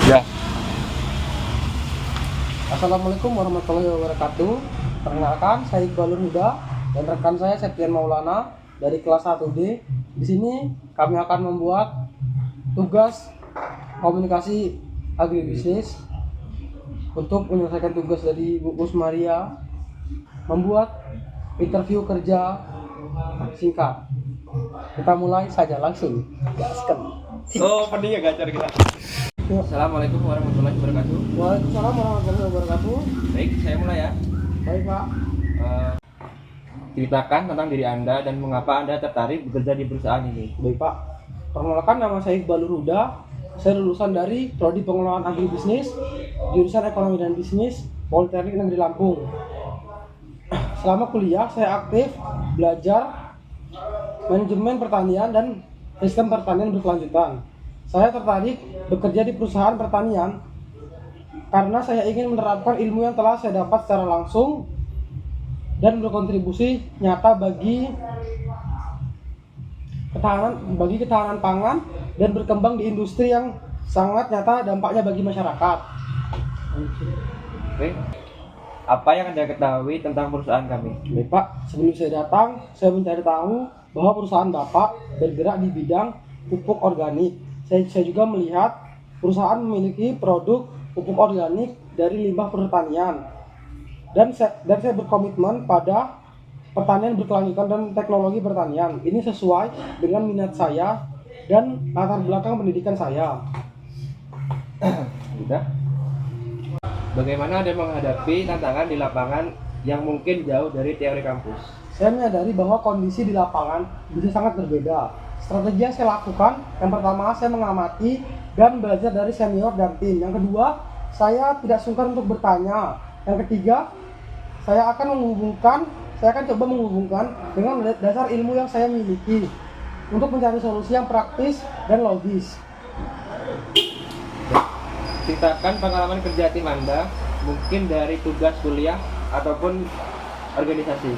Ya. Assalamualaikum warahmatullahi wabarakatuh. Perkenalkan, saya Iqbalur Huda dan rekan saya Septian Maulana dari kelas 1D. Di sini kami akan membuat tugas komunikasi agribisnis untuk menyelesaikan tugas dari Bu Gus Maria, membuat interview kerja singkat. Kita mulai saja langsung. Gaskan. Oh, penting ya gacar kita. Assalamualaikum warahmatullahi wabarakatuh. Waalaikumsalam warahmatullahi wabarakatuh. Baik, saya mulai ya. Baik, Pak. Ceritakan tentang diri Anda dan mengapa Anda tertarik bekerja di perusahaan ini. Baik, Pak. Perkenalkan, nama saya Iqbalur Huda. Saya lulusan dari Prodi Pengelolaan Agribisnis, jurusan Ekonomi dan Bisnis, Politeknik Negeri Lampung. Selama kuliah, saya aktif belajar manajemen pertanian dan sistem pertanian berkelanjutan. Saya tertarik bekerja di perusahaan pertanian karena saya ingin menerapkan ilmu yang telah saya dapat secara langsung dan berkontribusi nyata bagi ketahanan pangan dan berkembang di industri yang sangat nyata dampaknya bagi masyarakat. Oke. Apa yang Anda ketahui tentang perusahaan kami? Baik, Pak, sebelum saya datang, saya mencari tahu bahwa perusahaan Bapak bergerak di bidang pupuk organik. Saya juga melihat perusahaan memiliki produk pupuk organik dari limbah pertanian. Dan saya berkomitmen pada pertanian berkelanjutan dan teknologi pertanian. Ini sesuai dengan minat saya dan latar belakang pendidikan saya. Sudah. Bagaimana Anda menghadapi tantangan di lapangan yang mungkin jauh dari teori kampus? Saya menyadari bahwa kondisi di lapangan bisa sangat berbeda. Strategi yang saya lakukan, yang pertama saya mengamati dan belajar dari senior dan tim. Yang kedua, saya tidak sungkan untuk bertanya. Yang ketiga, saya akan coba menghubungkan dengan dasar ilmu yang saya miliki untuk mencari solusi yang praktis dan logis. Ceritakan pengalaman kerja tim Anda, mungkin dari tugas kuliah ataupun organisasi.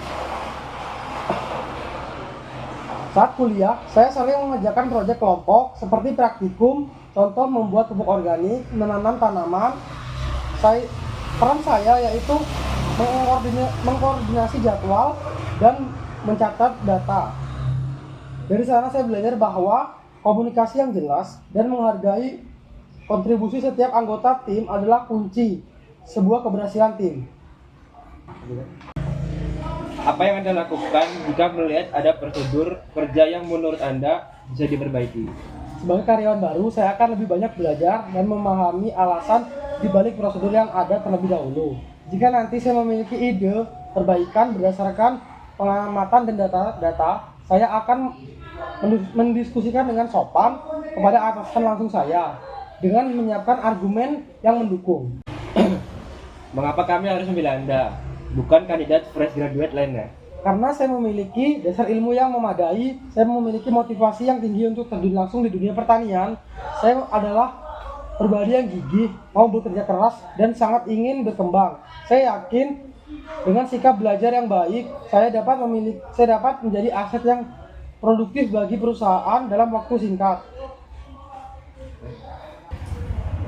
Saat kuliah, saya sering mengerjakan proyek kelompok seperti praktikum, contoh membuat pupuk organik, menanam tanaman. Peran saya yaitu mengkoordinasi jadwal dan mencatat data. Dari sana saya belajar bahwa komunikasi yang jelas dan menghargai kontribusi setiap anggota tim adalah kunci sebuah keberhasilan tim. Apa yang Anda lakukan jika melihat ada prosedur kerja yang menurut Anda bisa diperbaiki? Sebagai karyawan baru, saya akan lebih banyak belajar dan memahami alasan di balik prosedur yang ada terlebih dahulu. Jika nanti saya memiliki ide perbaikan berdasarkan pengamatan dan data, saya akan mendiskusikan dengan sopan kepada atasan langsung saya dengan menyiapkan argumen yang mendukung. Mengapa kami harus memilih Anda, bukan kandidat fresh graduate lainnya? Karena saya memiliki dasar ilmu yang memadai, saya memiliki motivasi yang tinggi untuk terjun langsung di dunia pertanian. Saya adalah pribadi yang gigih, mau bekerja keras, dan sangat ingin berkembang. Saya yakin dengan sikap belajar yang baik, saya dapat menjadi aset yang produktif bagi perusahaan dalam waktu singkat.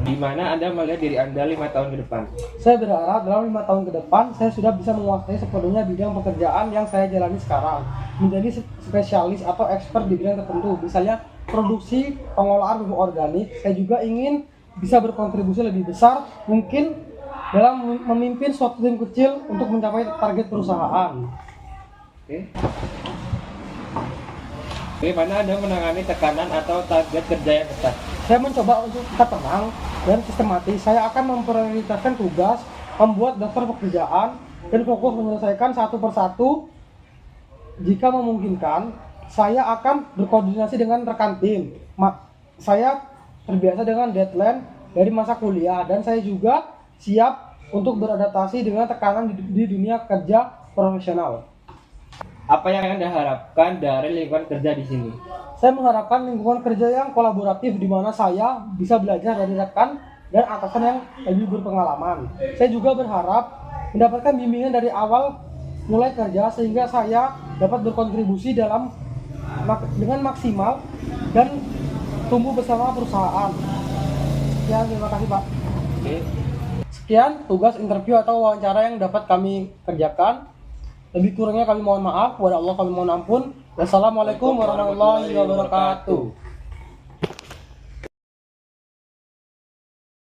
Di mana Anda melihat diri Anda 5 tahun ke depan? Saya berharap dalam 5 tahun ke depan saya sudah bisa menguasai sepenuhnya bidang pekerjaan yang saya jalani sekarang, menjadi spesialis atau expert di bidang tertentu, misalnya produksi pengolahan pupuk organik. Saya juga ingin bisa berkontribusi lebih besar mungkin dalam memimpin suatu tim kecil untuk mencapai target perusahaan. Oke. Bagaimana Anda menangani tekanan atau target kerja yang ketat? Saya mencoba untuk tetap tenang dan sistematis. Saya akan memprioritaskan tugas, membuat daftar pekerjaan, dan fokus menyelesaikan satu persatu. Jika memungkinkan, saya akan berkoordinasi dengan rekan tim. Saya terbiasa dengan deadline dari masa kuliah, dan saya juga siap untuk beradaptasi dengan tekanan di dunia kerja profesional. Apa yang Anda harapkan dari lingkungan kerja di sini? Saya mengharapkan lingkungan kerja yang kolaboratif di mana saya bisa belajar dari rekan dan atasan yang lebih berpengalaman. Saya juga berharap mendapatkan bimbingan dari awal mulai kerja sehingga saya dapat berkontribusi dengan maksimal dan tumbuh bersama perusahaan. Sekian, terima kasih Pak. Oke. Sekian tugas interview atau wawancara yang dapat kami kerjakan. Lebih kurangnya kami mohon maaf, kepada Allah kami mohon ampun. Wassalamualaikum warahmatullahi wabarakatuh.